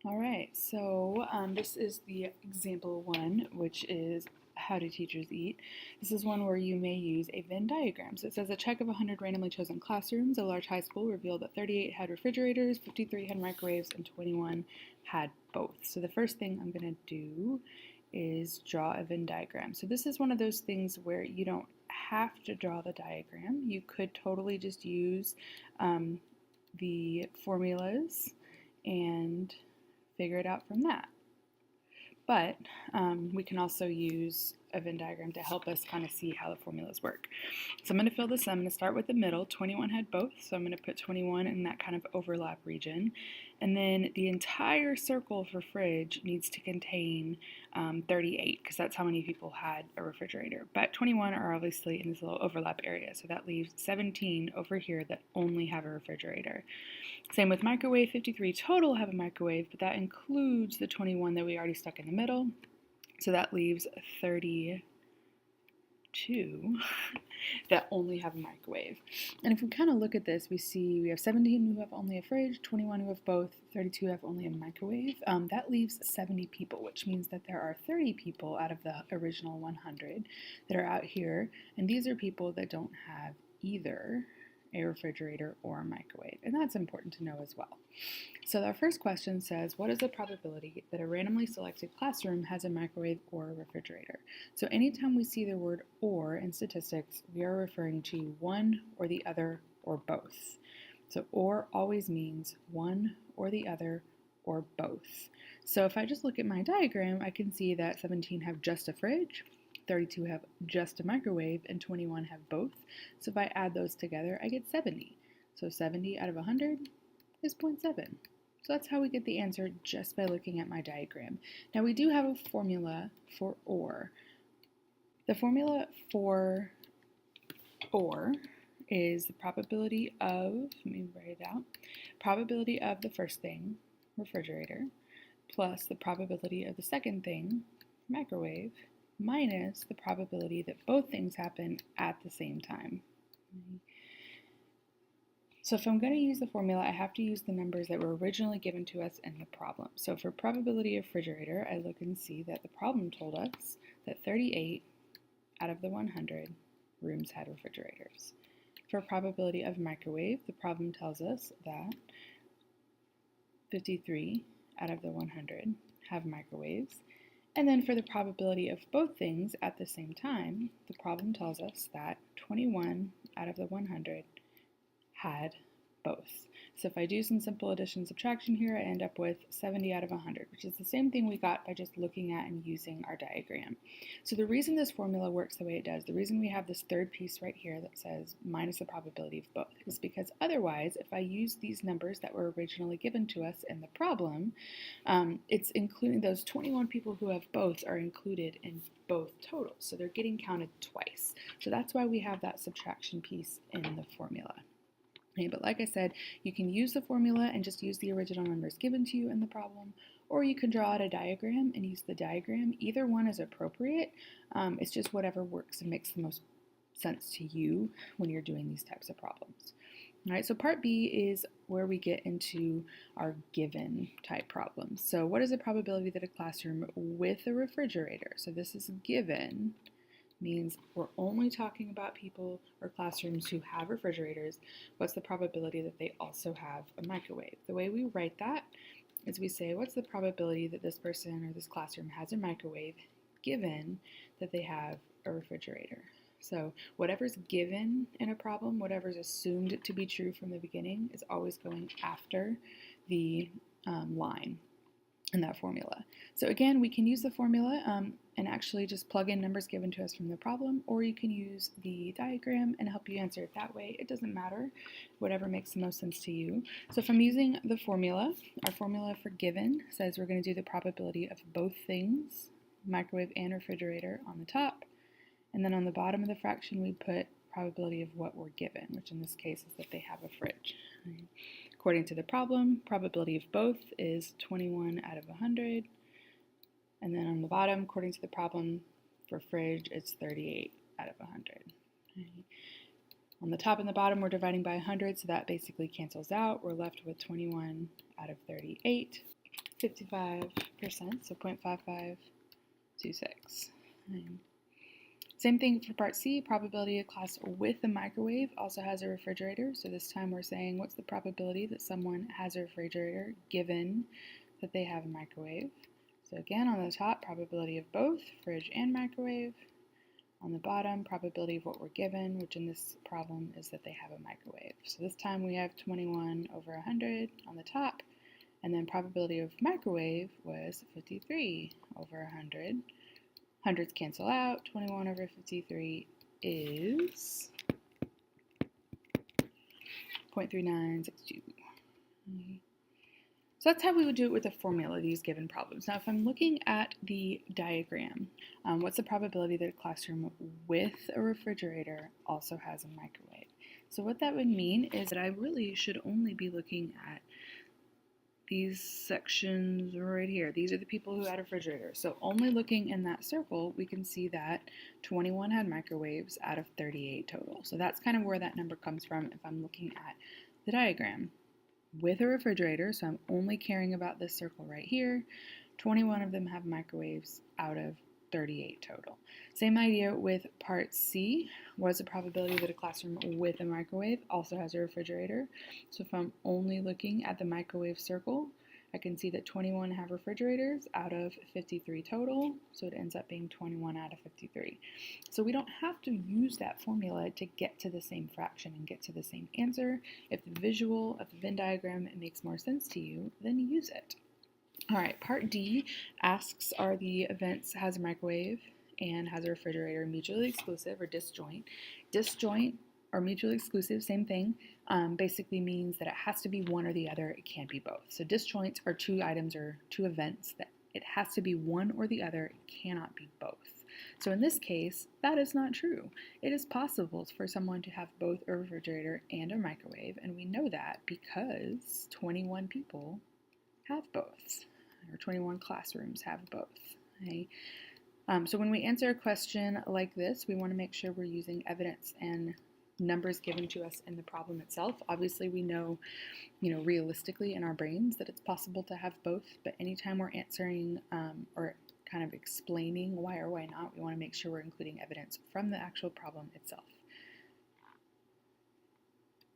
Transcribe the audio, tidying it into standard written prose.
All right, so this is the example one, which is how do teachers eat. This is one where you may use a Venn diagram. So it says a check of 100 randomly chosen classrooms. A large high school revealed that 38 had refrigerators, 53 had microwaves, and 21 had both. So the first thing I'm going to do is draw a Venn diagram. So this is one of those things where you don't have to draw the diagram. You could totally just use the formulas and figure it out from that. But we can also use a Venn diagram to help us kind of see how the formulas work. So I'm going to fill this in. I'm going to start with the middle. 21 had both, so I'm going to put 21 in that kind of overlap region. And then the entire circle for fridge needs to contain 38, because that's how many people had a refrigerator. But 21 are obviously in this little overlap area, so that leaves 17 over here that only have a refrigerator. Same with microwave, 53 total have a microwave, but that includes the 21 that we already stuck in the middle. So that leaves 32 that only have a microwave. And if we kind of look at this, we see we have 17 who have only a fridge, 21 who have both, 32 have only a microwave. That leaves 70 people, which means that there are 30 people out of the original 100 that are out here. And these are people that don't have either a refrigerator or a microwave, and that's important to know as well. So our first question says, what is the probability that a randomly selected classroom has a microwave or a refrigerator? So anytime we see the word or in statistics, we are referring to one or the other or both. So or always means one or the other or both. So if I just look at my diagram, I can see that 17 have just a fridge, 32 have just a microwave, and 21 have both. So if I add those together, I get 70. So 70 out of 100 is 0.7. So that's how we get the answer just by looking at my diagram. Now we do have a formula for OR. The formula for OR is the probability of, let me write it out, probability of the first thing, refrigerator, plus the probability of the second thing, microwave, minus the probability that both things happen at the same time. So if I'm going to use the formula, I have to use the numbers that were originally given to us in the problem. So for probability of refrigerator, I look and see that the problem told us that 38 out of the 100 rooms had refrigerators. For probability of microwave, the problem tells us that 53 out of the 100 have microwaves. And then for the probability of both things at the same time, the problem tells us that 21 out of the 100 had both. So if I do some simple addition and subtraction here, I end up with 70 out of 100, which is the same thing we got by just looking at and using our diagram. So the reason this formula works the way it does, the reason we have this third piece right here that says minus the probability of both, is because otherwise, if I use these numbers that were originally given to us in the problem, it's including those 21 people who have both are included in both totals. So they're getting counted twice. So that's why we have that subtraction piece in the formula. Okay, but like I said, you can use the formula and just use the original numbers given to you in the problem, or you can draw out a diagram and use the diagram. Either one is appropriate. It's just whatever works and makes the most sense to you when you're doing these types of problems. All right, so part B is where we get into our given type problems. So what is the probability that a classroom with a refrigerator, so this is given, means we're only talking about people or classrooms who have refrigerators. What's the probability that they also have a microwave? The way we write that is we say, what's the probability that this person or this classroom has a microwave given that they have a refrigerator? So whatever's given in a problem, whatever's assumed to be true from the beginning, is always going after the line in that formula. So again, we can use the formula and actually just plug in numbers given to us from the problem, or you can use the diagram and help you answer it that way. It doesn't matter, whatever makes the most sense to you. So if I'm using the formula, our formula for given says we're going to do the probability of both things, microwave and refrigerator, on the top, and then on the bottom of the fraction we put probability of what we're given, which in this case is that they have a fridge. According to the problem, probability of both is 21 out of 100. And then on the bottom, according to the problem for fridge, it's 38 out of 100. On the top and the bottom, we're dividing by 100, so that basically cancels out. We're left with 21 out of 38. 55%, so 0.5526. Same thing for part C, probability of class with a microwave also has a refrigerator. So this time we're saying what's the probability that someone has a refrigerator given that they have a microwave. So again, on the top, probability of both, fridge and microwave. On the bottom, probability of what we're given, which in this problem is that they have a microwave. So this time we have 21 over 100 on the top, and then probability of microwave was 53 over 100. Hundreds cancel out. 21 over 53 is 0.3962. So that's how we would do it with a formula, these given problems. Now, if I'm looking at the diagram, what's the probability that a classroom with a refrigerator also has a microwave? So what that would mean is that I really should only be looking at these sections right here. These are the people who had refrigerators. So only looking in that circle, we can see that 21 had microwaves out of 38 total. So that's kind of where that number comes from if I'm looking at the diagram. With a refrigerator, so I'm only caring about this circle right here, 21 of them have microwaves out of 38 total. Same idea with part C. What's the probability that a classroom with a microwave also has a refrigerator? So if I'm only looking at the microwave circle, I can see that 21 have refrigerators out of 53 total, so it ends up being 21 out of 53. So we don't have to use that formula to get to the same fraction and get to the same answer. If the visual of the Venn diagram makes more sense to you, then use it. All right, part D asks, are the events has a microwave and has a refrigerator mutually exclusive or disjoint? Disjoint or mutually exclusive, same thing, basically means that it has to be one or the other. It can't be both. So disjoints are two items or two events that it has to be one or the other. It cannot be both. So in this case, that is not true. It is possible for someone to have both a refrigerator and a microwave, and we know that because 21 people have both, or 21 classrooms have both. Okay? So when we answer a question like this, we want to make sure we're using evidence and numbers given to us in the problem itself. Obviously, we know, realistically in our brains that it's possible to have both, but anytime we're answering or kind of explaining why or why not, we want to make sure we're including evidence from the actual problem itself.